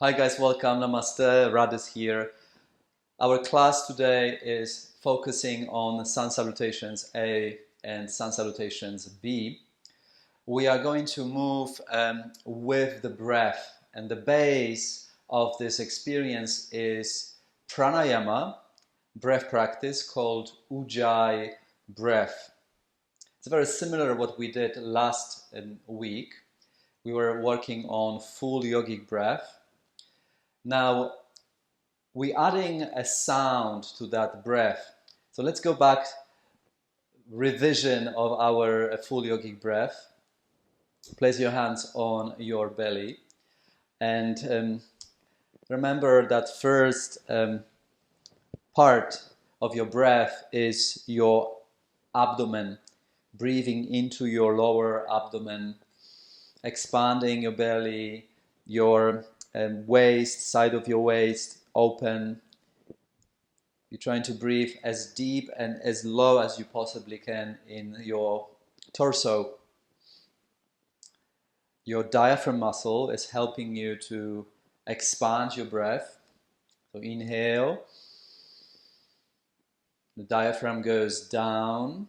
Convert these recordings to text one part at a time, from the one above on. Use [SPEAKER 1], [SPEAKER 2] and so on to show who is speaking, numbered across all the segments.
[SPEAKER 1] Hi guys, welcome. Namaste. Radis here. Our class today is focusing on sun salutations A and sun salutations B. We are going to move with the breath, and the base of this experience is pranayama, breath practice called Ujjayi breath. It's very similar to what we did last week. We were working on full yogic breath. Now, we're adding a sound to that breath. So let's go back, revision of our full yogic breath. Place your hands on your belly and remember that first part of your breath is your abdomen, breathing into your lower abdomen, expanding your belly, your waist, side of your waist open. You're trying to breathe as deep and as low as you possibly can in your torso. Your diaphragm muscle is helping you to expand your breath. So inhale, the diaphragm goes down,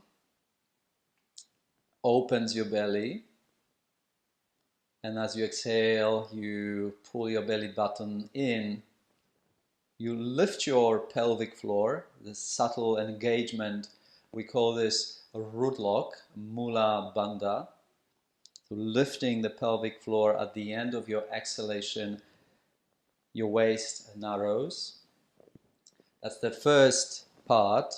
[SPEAKER 1] opens your belly, and as you exhale, you pull your belly button in. You lift your pelvic floor, this subtle engagement. We call this a root lock, Mula Bandha. So lifting the pelvic floor at the end of your exhalation, your waist narrows. That's the first part,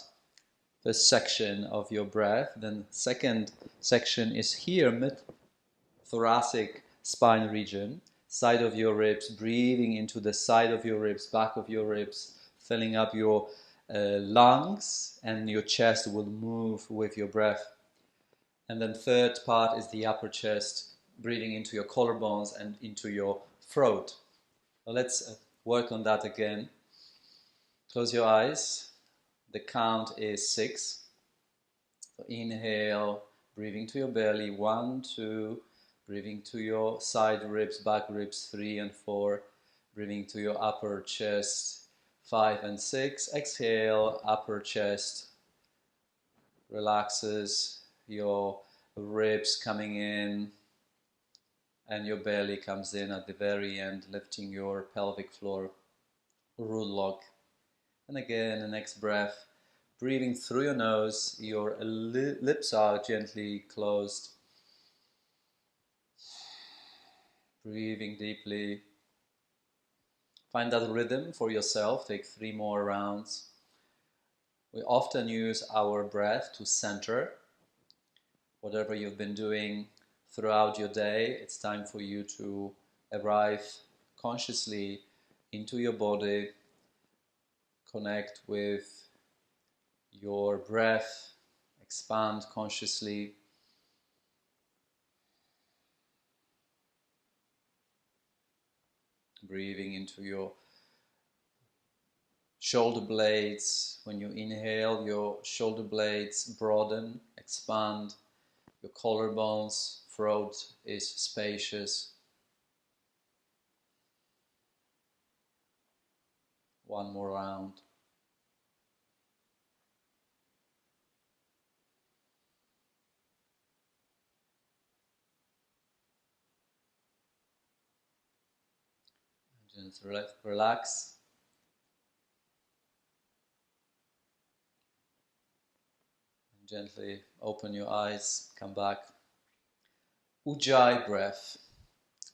[SPEAKER 1] first section of your breath. Then second section is here, mid-thoracic spine region, side of your ribs, breathing into the side of your ribs, back of your ribs, filling up your lungs, and your chest will move with your breath. And then third part is the upper chest, breathing into your collarbones and into your throat. So let's work on that again. Close your eyes. The count is 6. So inhale, breathing to your belly, 1, 2, breathing to your side ribs, back ribs, 3 and 4, breathing to your upper chest, 5 and 6. Exhale, upper chest relaxes, your ribs coming in, and your belly comes in at the very end, lifting your pelvic floor, root lock. And again, the next breath, breathing through your nose, your lips are gently closed. Breathing deeply. Find that rhythm for yourself, take 3 more rounds. We often use our breath to center. Whatever you've been doing throughout your day, it's time for you to arrive consciously into your body, connect with your breath, expand consciously. Breathing into your shoulder blades. When you inhale, your shoulder blades broaden, expand. Your collarbones, throat is spacious. One more round. Just relax. Gently open your eyes, come back. Ujjayi breath.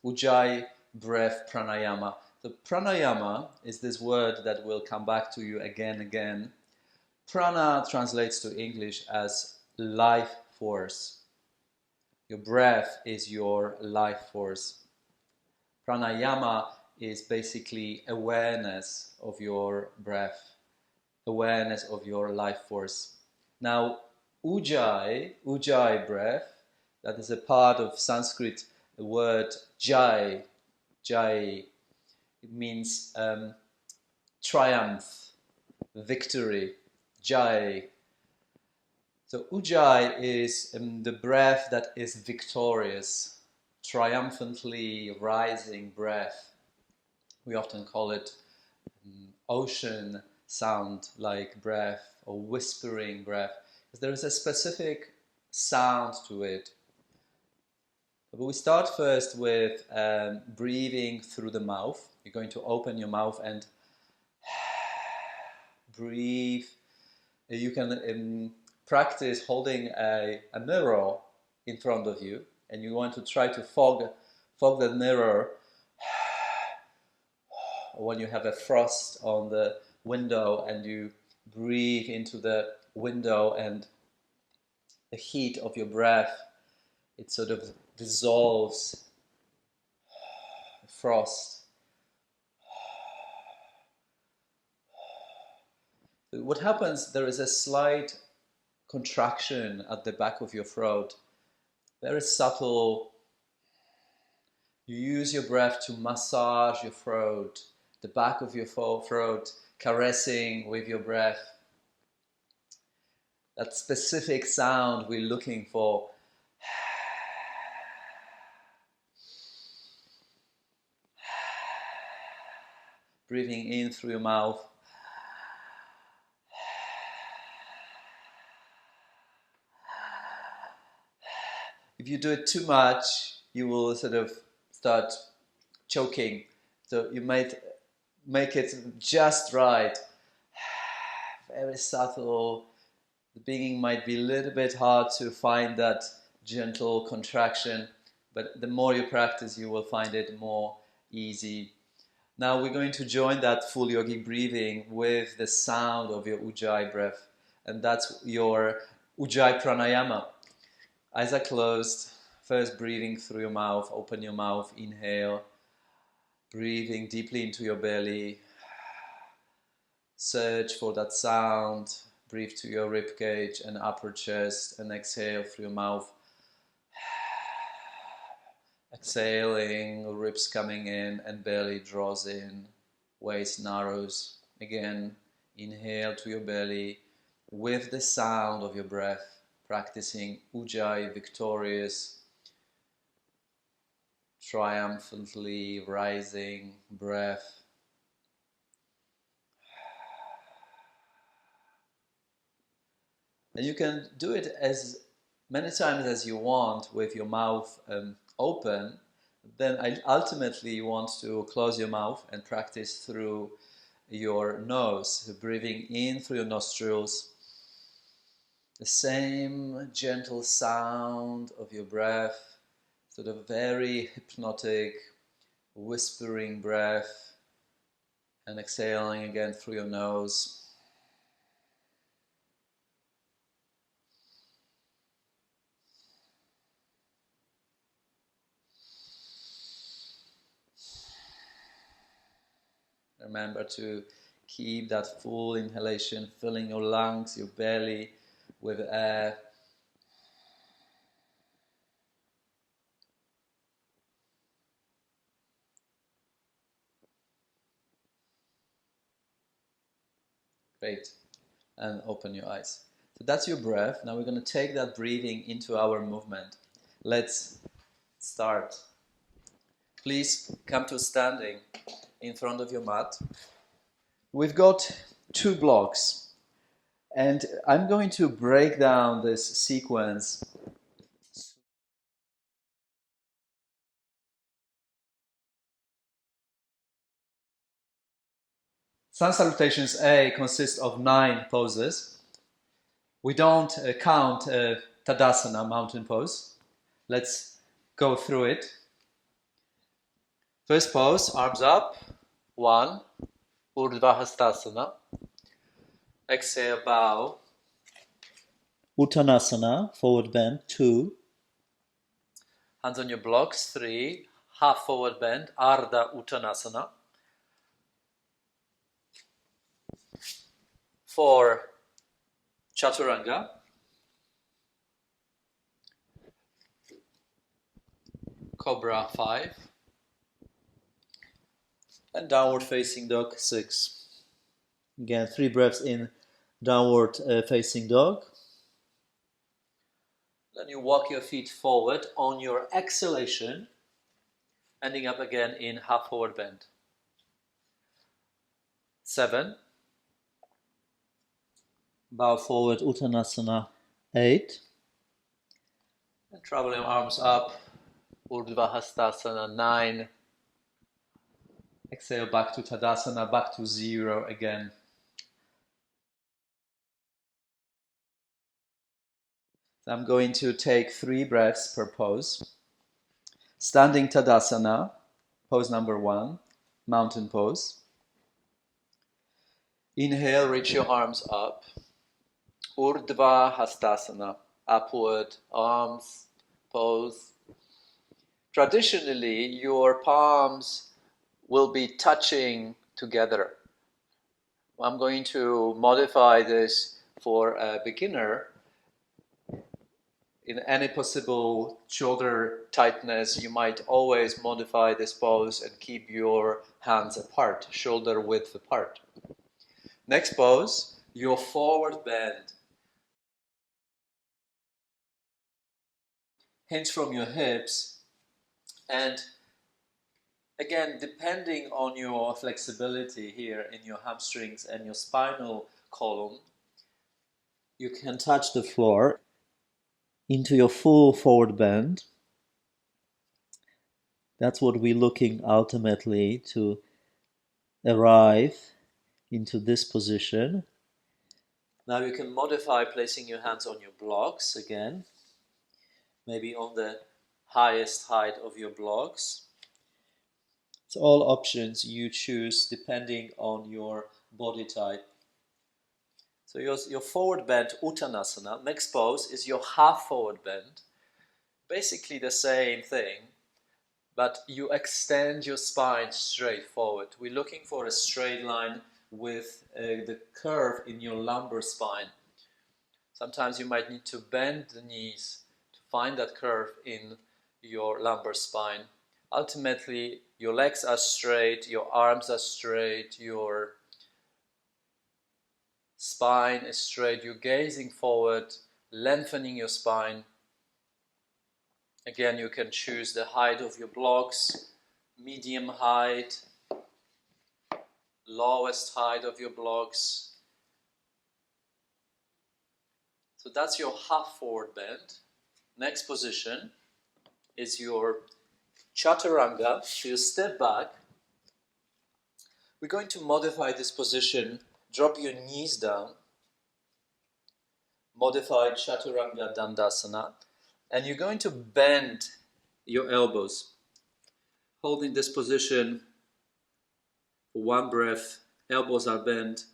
[SPEAKER 1] Ujjayi breath pranayama. The pranayama is this word that will come back to you again and again. Prana translates to English as life force. Your breath is your life force. Pranayama is basically awareness of your breath, awareness of your life force. Now, Ujjayi breath, that is a part of Sanskrit, the word jai. It means triumph, victory, jai. So Ujjayi is the breath that is victorious, triumphantly rising breath. We often call it ocean sound like breath or whispering breath, because there is a specific sound to it. But we start first with breathing through the mouth. You're going to open your mouth and breathe. You can practice holding a mirror in front of you, and you want to try to fog the mirror when you have a frost on the window, and you breathe into the window, and the heat of your breath, it sort of dissolves frost. What happens, there is a slight contraction at the back of your throat, very subtle. You use your breath to massage your throat, the back of your throat, caressing with your breath. That specific sound we're looking for. Breathing in through your mouth. If you do it too much, you will sort of start choking. So you might make it just right. Very subtle. The beginning might be a little bit hard to find that gentle contraction, but the more you practice, you will find it more easy. Now we're going to join that full yogic breathing with the sound of your Ujjayi breath, and that's your Ujjayi pranayama. Eyes are closed. First breathing through your mouth, open your mouth, inhale. Breathing deeply into your belly. Search for that sound. Breathe to your rib cage and upper chest, and exhale through your mouth. Exhaling, ribs coming in and belly draws in, waist narrows. Again, inhale to your belly with the sound of your breath, practicing Ujjayi, victorious, triumphantly rising breath. And you can do it as many times as you want with your mouth open. Then ultimately you want to close your mouth and practice through your nose, breathing in through your nostrils. The same gentle sound of your breath, sort of very hypnotic, whispering breath, and exhaling again through your nose. Remember to keep that full inhalation, filling your lungs, your belly with air. Great. And open your eyes. So that's your breath. Now we're going to take that breathing into our movement. Let's start. Please come to standing in front of your mat. We've got 2 blocks, and I'm going to break down this sequence. Sun Salutations A consists of 9 poses. We don't count Tadasana, mountain pose. Let's go through it. First pose, arms up. 1, Urdhva Hastasana. Exhale, bow. Uttanasana, forward bend. 2. Hands on your blocks. 3, half forward bend, Ardha Uttanasana. 4, Chaturanga. Cobra 5. And downward facing dog 6. Again, 3 breaths in downward facing dog. Then you walk your feet forward on your exhalation, ending up again in half forward bend. 7. Bow forward, Uttanasana, 8. And travel your arms up, Urdhva Hastasana, 9. Exhale back to Tadasana, back to 0 again. So I'm going to take 3 breaths per pose. Standing Tadasana, pose number 1, mountain pose. Inhale, reach your arms up. Urdhva Hastasana, upward arms pose. Traditionally, your palms will be touching together. I'm going to modify this for a beginner. In any possible shoulder tightness, you might always modify this pose and keep your hands apart, shoulder width apart. Next pose, your forward bend. Hinge from your hips, and again, depending on your flexibility here in your hamstrings and your spinal column, you can touch the floor into your full forward bend. That's what we're looking ultimately to arrive into this position. Now you can modify placing your hands on your blocks again, maybe on the highest height of your blocks. It's all options you choose depending on your body type. So your forward bend, Uttanasana, next pose is your half forward bend. Basically the same thing, but you extend your spine straight forward. We're looking for a straight line with the curve in your lumbar spine. Sometimes you might need to bend the knees to find that curve in your lumbar spine. Ultimately, your legs are straight, your arms are straight, your spine is straight, you're gazing forward, lengthening your spine. Again, you can choose the height of your blocks, medium height, lowest height of your blocks. So that's your half forward bend. Next position is your Chaturanga. So you step back. We're going to modify this position. Drop your knees down. Modified Chaturanga Dandasana. And you're going to bend your elbows. Holding this position for 1 breath, elbows are bent.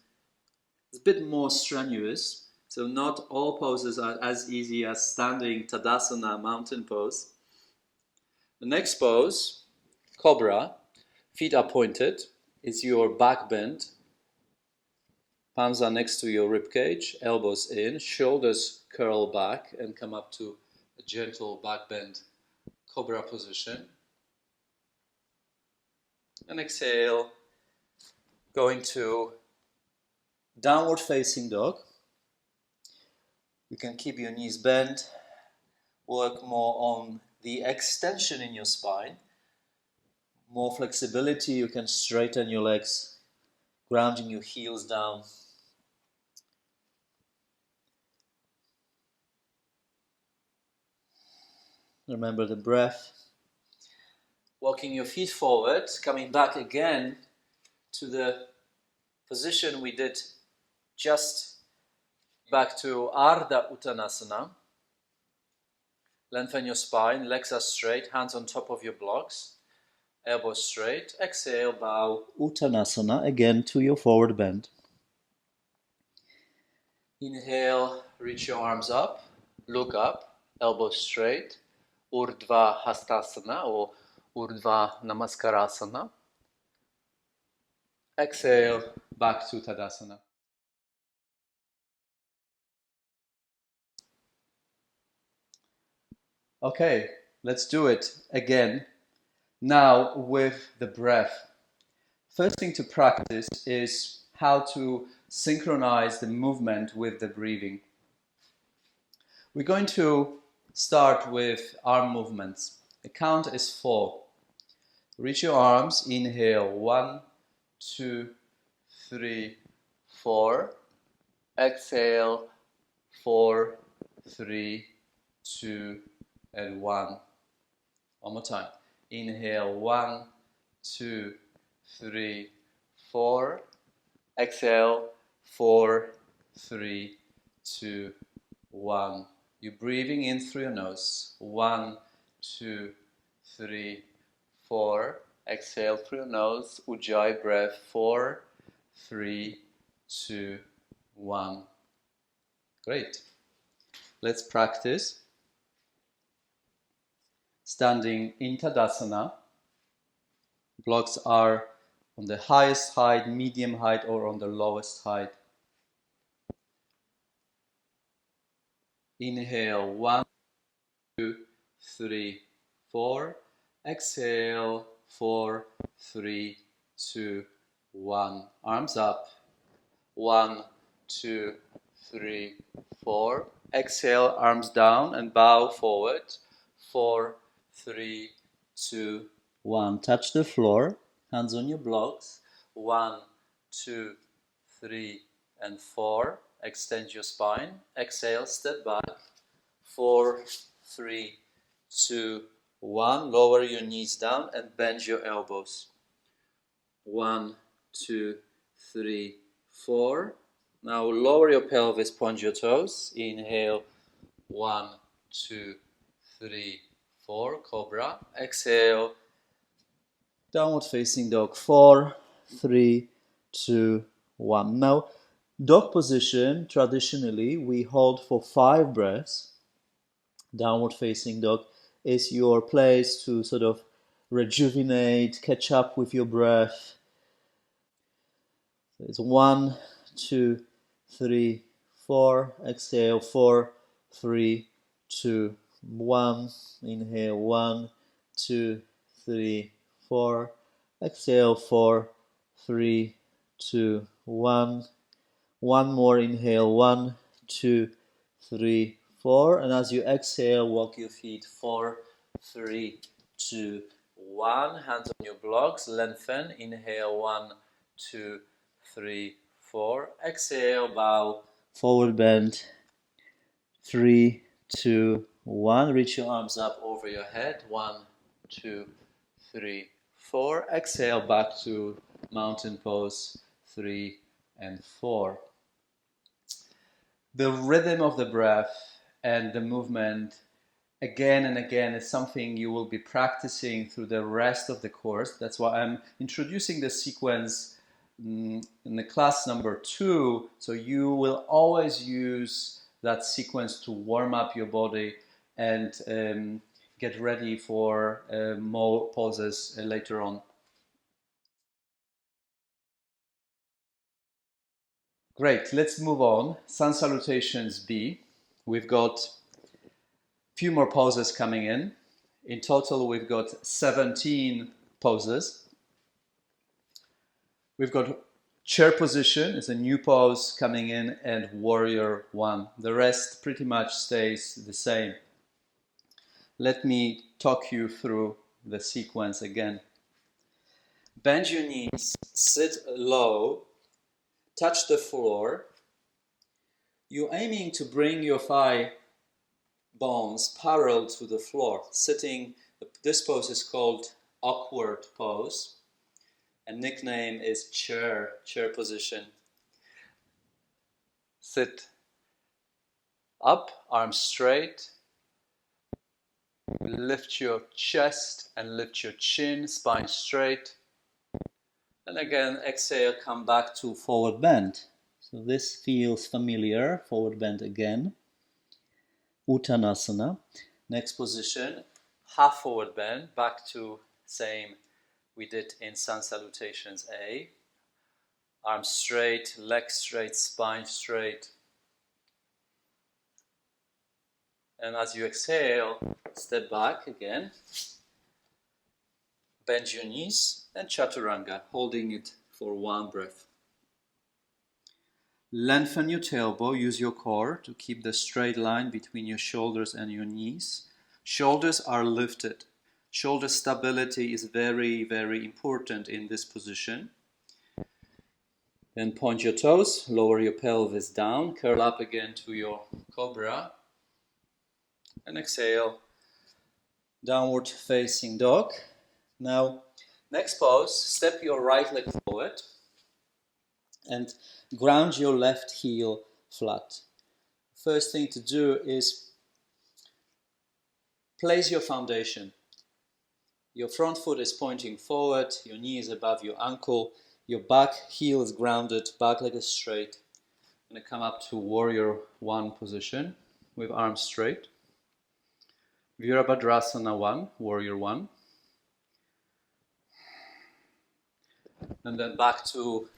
[SPEAKER 1] It's a bit more strenuous, so not all poses are as easy as standing Tadasana, mountain pose. The next pose, Cobra, feet are pointed, is your back bend. Palms are next to your rib cage, elbows in, shoulders curl back and come up to a gentle back bend, Cobra position. And exhale, go into downward facing dog. You can keep your knees bent, work more on the extension in your spine. More flexibility, you can straighten your legs, grounding your heels down. Remember the breath. Walking your feet forward, coming back again to the position we did just back to Ardha Uttanasana. Lengthen your spine, legs are straight, hands on top of your blocks, elbows straight. Exhale, bow Uttanasana again to your forward bend. Inhale, reach your arms up, look up, elbows straight. Urdhva Hastasana or Urdhva Namaskarasana. Exhale, back to Tadasana. Okay, let's do it again. Now with the breath. First thing to practice is how to synchronize the movement with the breathing. We're going to start with arm movements. The count is 4. Reach your arms, inhale, 1, 2, 3, 4. Exhale, 4, 3, 2, and 1. One more time. Inhale, 1, 2, 3, 4. Exhale, 4, 3, 2, 1. You're breathing in through your nose. 1, 2, 3, 4. Exhale through your nose. Ujjayi breath. 4, 3, 2, 1. Great. Let's practice standing in Tadasana. Blocks are on the highest height, medium height, or on the lowest height. Inhale, 1, 2, 3, 4. Exhale, 4, 3, 2, 1. Arms up. 1, 2, 3, 4. Exhale, arms down and bow forward. 4, 3, 2, 1. Touch the floor. Hands on your blocks. 1, 2, 3, and 4. Extend your spine. Exhale, step back. 4, 3, 2, 1. Lower your knees down and bend your elbows. 1, 2, 3, 4. Now lower your pelvis, point your toes. Inhale, 1, 2, 3, 4. Cobra. Exhale, downward facing dog. 4, 3, 2, 1. Now, dog position, traditionally, we hold for 5 breaths. Downward facing dog is your place to sort of rejuvenate, catch up with your breath. So it's 1, 2, 3, 4. Exhale, 4, 3, 2, 1. Inhale, 1, 2, 3, 4. Exhale, 4, 3, 2, 1. One more inhale, 1, 2, 3, 4. And as you exhale, walk your feet. 4, 3, 2, 1. Hands on your blocks, lengthen. Inhale, 1, 2, 3, 4. Exhale, bow, forward bend. 3, 2, 1. Reach your arms up over your head. 1, 2, 3, 4. Exhale, back to mountain pose. 3 and 4. The rhythm of the breath and the movement again and again is something you will be practicing through the rest of the course. That's why I'm introducing the sequence in the class number 2. So you will always use that sequence to warm up your body and get ready for more poses later on. Great, let's move on. Sun Salutations B. We've got a few more poses coming in. In total, we've got 17 poses. We've got chair position, it's a new pose coming in, and warrior 1. The rest pretty much stays the same. Let me talk you through the sequence again. Bend your knees, sit low, touch the floor. You're aiming to bring your thigh bones parallel to the floor. Sitting, this pose is called awkward pose. And nickname is chair position. Sit up, arms straight. Lift your chest and lift your chin, spine straight. And again, exhale, come back to forward bend. So this feels familiar, forward bend again. Uttanasana. Next position, half forward bend, back to same we did in Sun Salutations A. Arms straight, legs straight, spine straight. And as you exhale, step back again. Bend your knees and Chaturanga, holding it for 1 breath. Lengthen your tailbone, use your core to keep the straight line between your shoulders and your knees. Shoulders are lifted. Shoulder stability is very, very important in this position. Then point your toes, lower your pelvis down, curl up again to your cobra, and exhale, downward facing dog. Now, next pose, step your right leg forward and ground your left heel flat. First thing to do is place your foundation. Your front foot is pointing forward, your knee is above your ankle, your back heel is grounded, back leg is straight. I'm going to come up to warrior one position with arms straight. Virabhadrasana 1, warrior 1. And then back to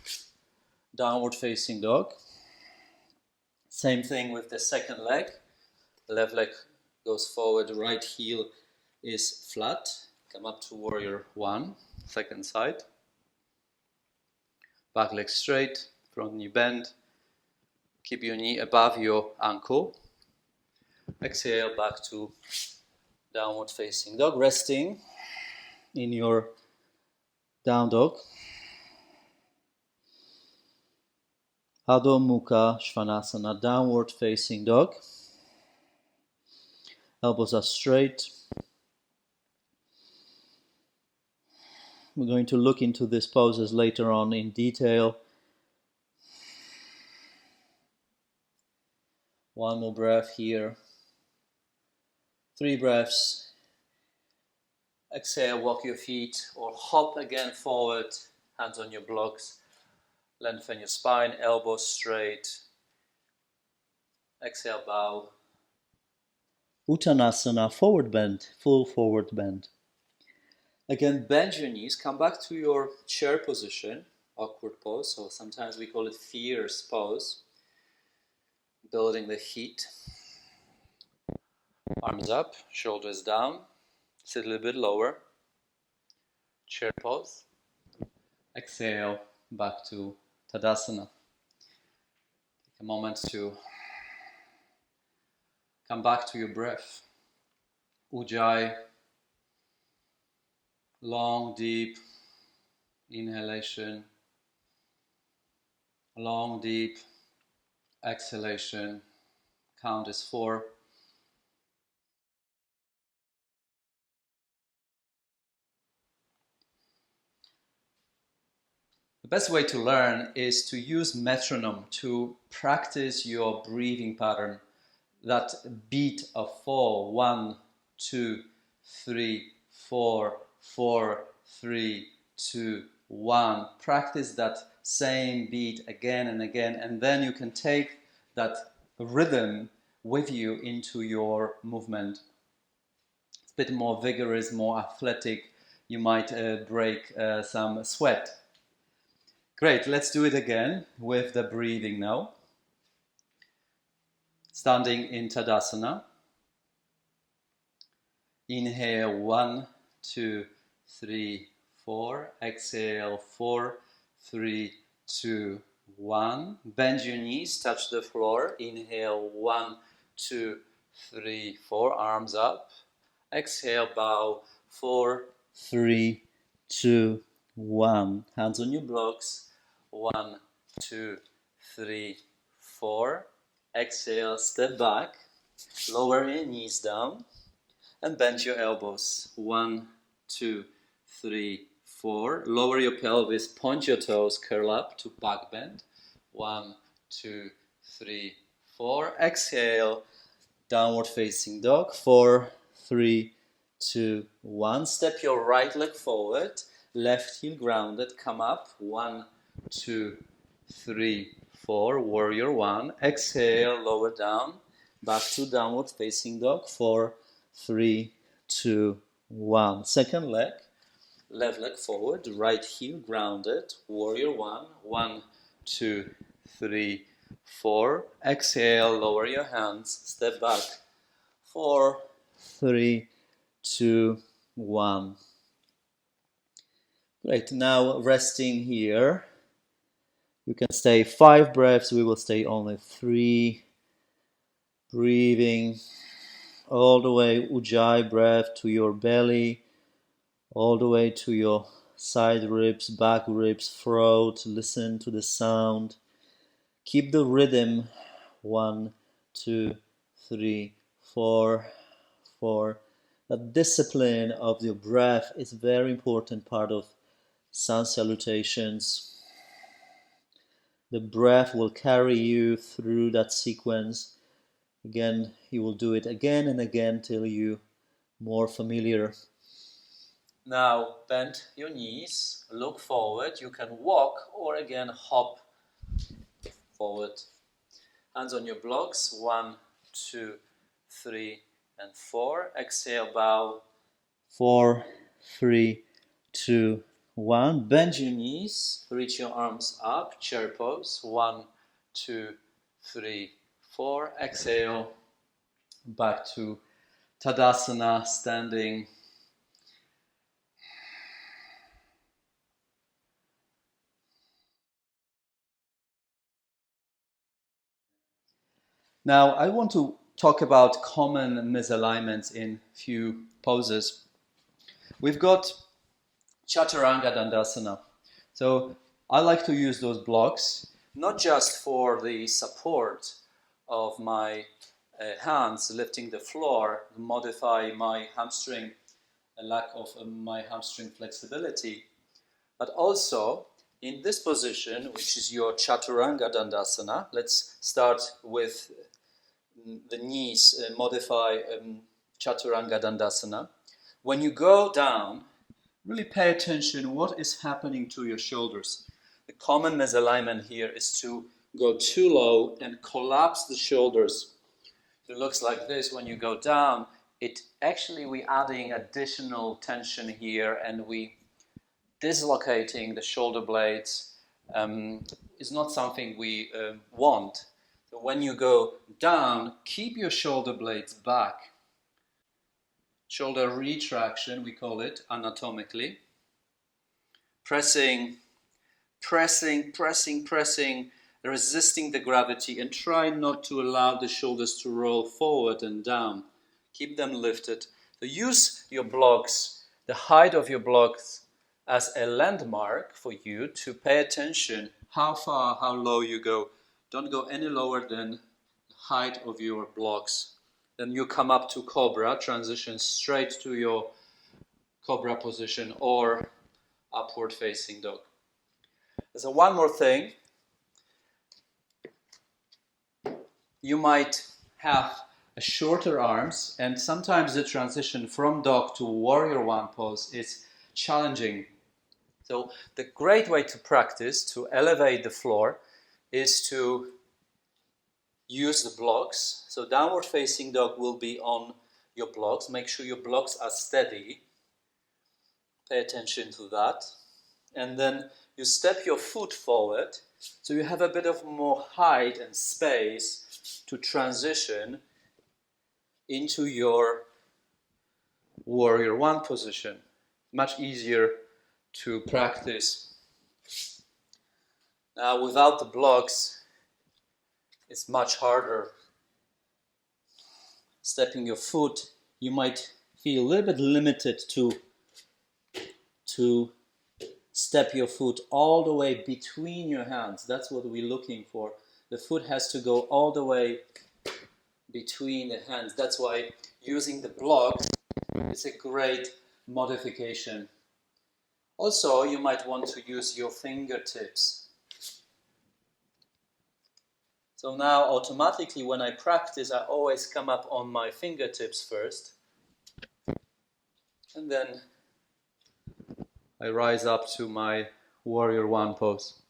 [SPEAKER 1] downward facing dog. Same thing with the second leg. Left leg goes forward, right heel is flat. Come up to warrior 1, second side. Back leg straight, front knee bend. Keep your knee above your ankle. Exhale, back to downward facing dog, resting in your down dog. Adho Mukha Svanasana, downward facing dog. Elbows are straight. We're going to look into these poses later on in detail. One more breath here. 3 breaths. Exhale, walk your feet or hop again forward, hands on your blocks. Lengthen your spine, elbows straight. Exhale, bow. Uttanasana, forward bend, full forward bend. Again, bend your knees, come back to your chair position, awkward pose, so sometimes we call it fierce pose. Building the heat. Arms up, shoulders down, sit a little bit lower. Chair pose. Exhale, back to Tadasana. Take a moment to come back to your breath. Ujjayi. Long, deep inhalation. Long, deep exhalation. Count is 4. The best way to learn is to use metronome to practice your breathing pattern. That beat of 4, 1, 2, 3, 4, 4, 3, 2, 1. Practice that same beat again and again, and then you can take that rhythm with you into your movement. It's a bit more vigorous, more athletic. You might break some sweat. Great, let's do it again with the breathing now. Standing in Tadasana. Inhale, 1, 2, 3, 4. Exhale, 4, 3, 2, 1. Bend your knees, touch the floor. Inhale, 1, 2, 3, 4. Arms up. Exhale, bow. 4, 3, 2, 1. Hands on your blocks. 1, 2, 3, 4. Exhale, step back. Lower your knees down. And bend your elbows. 1, 2, 3, 4. Lower your pelvis, point your toes, curl up to back bend. 1, 2, 3, 4. Exhale, downward facing dog. 4, 3, 2, 1. Step your right leg forward, left heel grounded. Come up. 1, 2, 3, 4. Warrior 1. Exhale, lower down. Back to downward facing dog. 4, 3, 2, 1. Second leg, left leg forward, right heel grounded. Warrior 1. 1, 2, 3, 4. Exhale, lower your hands, step back. 4, 3, 2, 1. Great, now resting here. You can stay 5 breaths, we will stay only 3. Breathing all the way, Ujjayi breath to your belly, all the way to your side ribs, back ribs, throat. Listen to the sound. Keep the rhythm. 1, 2, 3, 4, 4. The discipline of your breath is a very important part of sun salutations. The breath will carry you through that sequence. Again, you will do it again and again till you more familiar. Now bend your knees, look forward. You can walk or again hop forward. Hands on your blocks. 1, 2, 3, and 4. Exhale, bow. 4, 3, 2, 1. Bend your knees, reach your arms up, chair pose. 1, 2, 3, 4. Exhale, back to Tadasana, standing. Now, I want to talk about common misalignments in few poses. We've got Chaturanga Dandasana. So I like to use those blocks, not just for the support of my hands lifting the floor, modify my hamstring, a lack of my hamstring flexibility, but also in this position, which is your Chaturanga Dandasana. Let's start with the knees, modify Chaturanga Dandasana. When you go down, really pay attention what is happening to your shoulders. The common misalignment here is to go too low and collapse the shoulders. It looks like this when you go down. We're adding additional tension here and we dislocating the shoulder blades is not something we want. So when you go down, keep your shoulder blades back. Shoulder retraction, we call it anatomically. Pressing, resisting the gravity and try not to allow the shoulders to roll forward and down. Keep them lifted. So use your blocks, the height of your blocks as a landmark for you to pay attention how far, how low you go. Don't go any lower than the height of your blocks. Then you come up to Cobra, transition straight to your Cobra position or upward facing dog. There's one more thing. You might have shorter arms and sometimes the transition from dog to warrior one pose is challenging. So the great way to practice, to elevate the floor, is to use the blocks. So downward facing dog will be on your blocks. Make sure your blocks are steady. Pay attention to that. And then you step your foot forward. So you have a bit of more height and space to transition into your warrior one position. Much easier to practice. Now without the blocks, it's much harder. Stepping your foot, you might feel a little bit limited to step your foot all the way between your hands. That's what we're looking for. The foot has to go all the way between the hands. That's why using the blocks is a great modification. Also, you might want to use your fingertips. So now automatically when I practice, I always come up on my fingertips first. And then I rise up to my warrior one pose.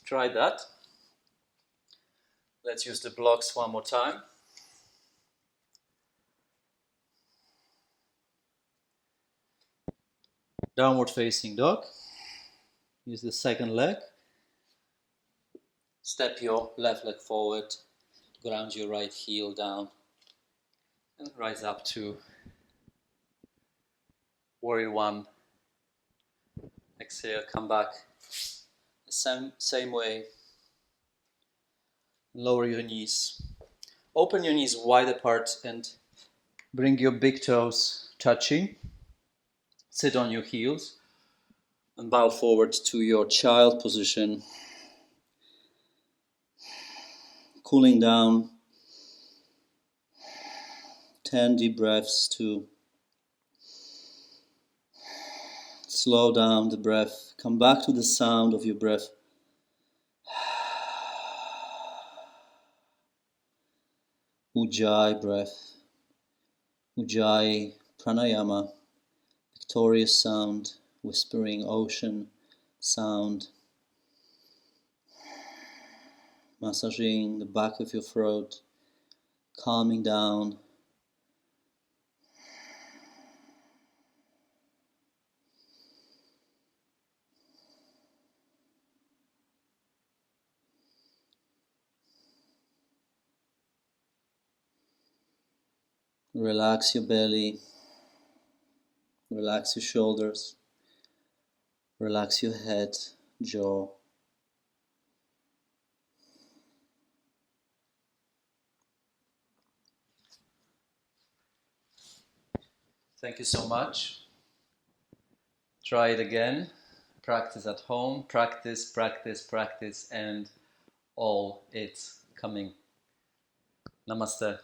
[SPEAKER 1] Try that. Let's use the blocks one more time. Downward facing dog. Use the second leg. Step your left leg forward. Ground your right heel down. And rise up to warrior one. Exhale, come back. The same way. Lower your knees. Open your knees wide apart and bring your big toes touching. sit on your heels and bow forward to your child position. Cooling down. 10 deep breaths to slow down the breath. Come back to the sound of your breath. Ujjayi breath. Ujjayi pranayama. Victorious sound. Whispering ocean sound. Massaging the back of your throat. Calming down. Relax your belly, relax your shoulders, relax your head, jaw. Thank you so much. Try it again. Practice at home. Practice, practice, practice, and all it's coming. Namaste.